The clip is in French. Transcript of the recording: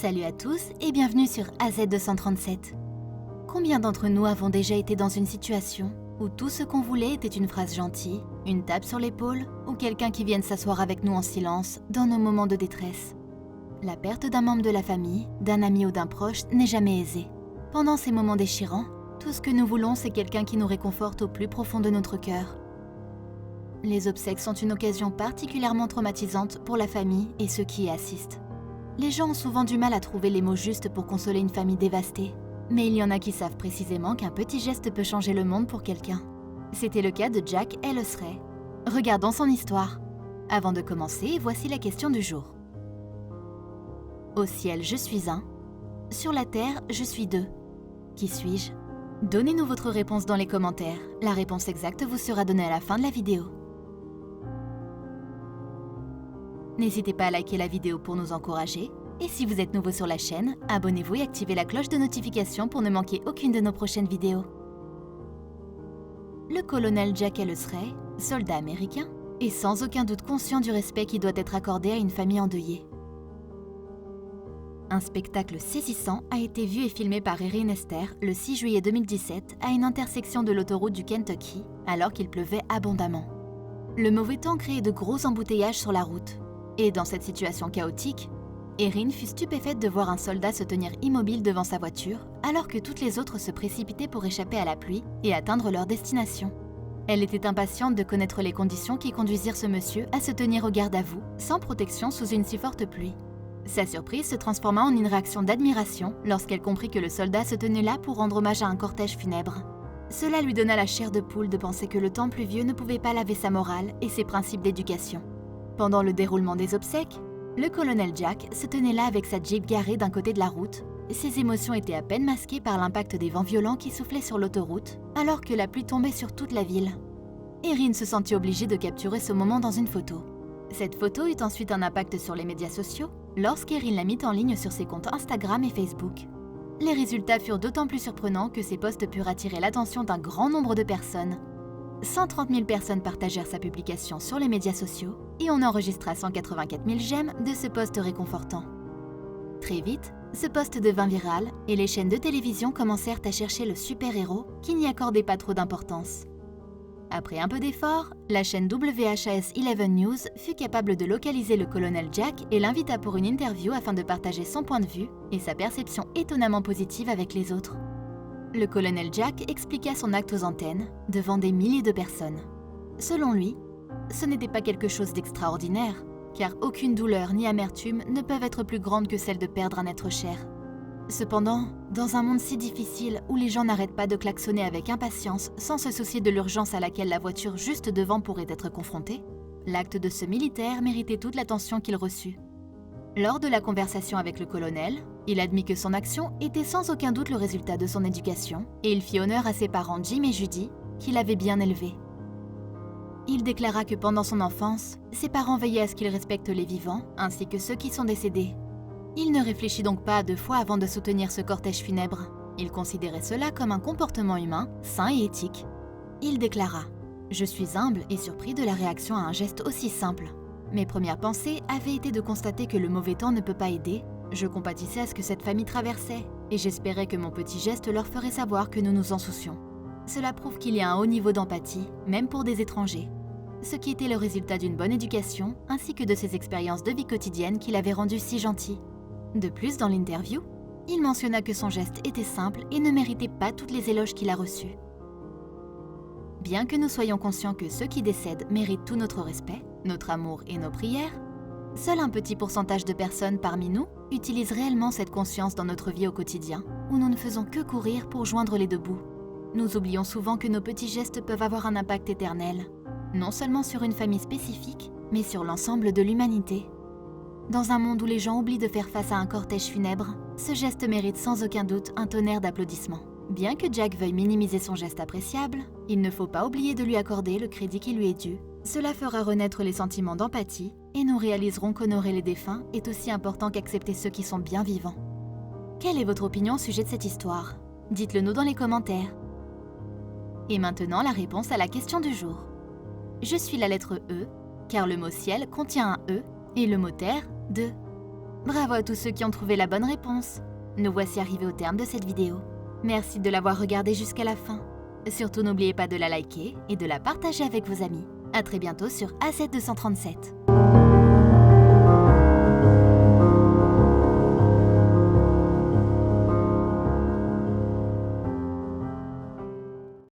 Salut à tous et bienvenue sur AZ237. Combien d'entre nous avons déjà été dans une situation où tout ce qu'on voulait était une phrase gentille, une tape sur l'épaule ou quelqu'un qui vienne s'asseoir avec nous en silence dans nos moments de détresse? La perte d'un membre de la famille, d'un ami ou d'un proche n'est jamais aisée. Pendant ces moments déchirants, tout ce que nous voulons, c'est quelqu'un qui nous réconforte au plus profond de notre cœur. Les obsèques sont une occasion particulièrement traumatisante pour la famille et ceux qui y assistent. Les gens ont souvent du mal à trouver les mots justes pour consoler une famille dévastée. Mais il y en a qui savent précisément qu'un petit geste peut changer le monde pour quelqu'un. C'était le cas de Jack Ellsray. Regardons son histoire. Avant de commencer, voici la question du jour. Au ciel, je suis un. Sur la terre, je suis deux. Qui suis-je? Donnez-nous votre réponse dans les commentaires. La réponse exacte vous sera donnée à la fin de la vidéo. N'hésitez pas à liker la vidéo pour nous encourager. Et si vous êtes nouveau sur la chaîne, abonnez-vous et activez la cloche de notification pour ne manquer aucune de nos prochaines vidéos. Le colonel Jack Ellsray, soldat américain, est sans aucun doute conscient du respect qui doit être accordé à une famille endeuillée. Un spectacle saisissant a été vu et filmé par Erin Esther le 6 juillet 2017 à une intersection de l'autoroute du Kentucky, alors qu'il pleuvait abondamment. Le mauvais temps créait de gros embouteillages sur la route. Et dans cette situation chaotique, Erin fut stupéfaite de voir un soldat se tenir immobile devant sa voiture, alors que toutes les autres se précipitaient pour échapper à la pluie et atteindre leur destination. Elle était impatiente de connaître les conditions qui conduisirent ce monsieur à se tenir au garde-à-vous, sans protection sous une si forte pluie. Sa surprise se transforma en une réaction d'admiration lorsqu'elle comprit que le soldat se tenait là pour rendre hommage à un cortège funèbre. Cela lui donna la chair de poule de penser que le temps pluvieux ne pouvait pas laver sa morale et ses principes d'éducation. Pendant le déroulement des obsèques, le colonel Jack se tenait là avec sa Jeep garée d'un côté de la route. Ses émotions étaient à peine masquées par l'impact des vents violents qui soufflaient sur l'autoroute, alors que la pluie tombait sur toute la ville. Erin se sentit obligée de capturer ce moment dans une photo. Cette photo eut ensuite un impact sur les médias sociaux, lorsqu'Erin la mit en ligne sur ses comptes Instagram et Facebook. Les résultats furent d'autant plus surprenants que ces posts purent attirer l'attention d'un grand nombre de personnes. 130 000 personnes partagèrent sa publication sur les médias sociaux et on enregistra 184 000 j'aime de ce post réconfortant. Très vite, ce post devint viral et les chaînes de télévision commencèrent à chercher le super-héros qui n'y accordait pas trop d'importance. Après un peu d'effort, la chaîne WHAS 11 News fut capable de localiser le colonel Jack et l'invita pour une interview afin de partager son point de vue et sa perception étonnamment positive avec les autres. Le colonel Jack expliqua son acte aux antennes, devant des milliers de personnes. Selon lui, ce n'était pas quelque chose d'extraordinaire, car aucune douleur ni amertume ne peuvent être plus grandes que celle de perdre un être cher. Cependant, dans un monde si difficile où les gens n'arrêtent pas de klaxonner avec impatience sans se soucier de l'urgence à laquelle la voiture juste devant pourrait être confrontée, l'acte de ce militaire méritait toute l'attention qu'il reçut. Lors de la conversation avec le colonel, il admit que son action était sans aucun doute le résultat de son éducation et il fit honneur à ses parents Jim et Judy, qui l'avaient bien élevé. Il déclara que pendant son enfance, ses parents veillaient à ce qu'il respecte les vivants ainsi que ceux qui sont décédés. Il ne réfléchit donc pas à deux fois avant de soutenir ce cortège funèbre. Il considérait cela comme un comportement humain, sain et éthique. Il déclara « Je suis humble et surpris de la réaction à un geste aussi simple. Mes premières pensées avaient été de constater que le mauvais temps ne peut pas aider. Je compatissais à ce que cette famille traversait et j'espérais que mon petit geste leur ferait savoir que nous nous en soucions. Cela prouve qu'il y a un haut niveau d'empathie, même pour des étrangers. Ce qui était le résultat d'une bonne éducation ainsi que de ses expériences de vie quotidienne qui l'avaient rendu si gentil. » De plus, dans l'interview, il mentionna que son geste était simple et ne méritait pas toutes les éloges qu'il a reçus. Bien que nous soyons conscients que ceux qui décèdent méritent tout notre respect, notre amour et nos prières, seul un petit pourcentage de personnes parmi nous utilisent réellement cette conscience dans notre vie au quotidien, où nous ne faisons que courir pour joindre les deux bouts. Nous oublions souvent que nos petits gestes peuvent avoir un impact éternel, non seulement sur une famille spécifique, mais sur l'ensemble de l'humanité. Dans un monde où les gens oublient de faire face à un cortège funèbre, ce geste mérite sans aucun doute un tonnerre d'applaudissements. Bien que Jack veuille minimiser son geste appréciable, il ne faut pas oublier de lui accorder le crédit qui lui est dû. Cela fera renaître les sentiments d'empathie et nous réaliserons qu'honorer les défunts est aussi important qu'accepter ceux qui sont bien vivants. Quelle est votre opinion au sujet de cette histoire? Dites-le nous dans les commentaires. Et maintenant la réponse à la question du jour. Je suis la lettre E, car le mot ciel contient un E et le mot terre, 2. Bravo à tous ceux qui ont trouvé la bonne réponse. Nous voici arrivés au terme de cette vidéo. Merci de l'avoir regardée jusqu'à la fin. Surtout n'oubliez pas de la liker et de la partager avec vos amis. À très bientôt sur AZ237.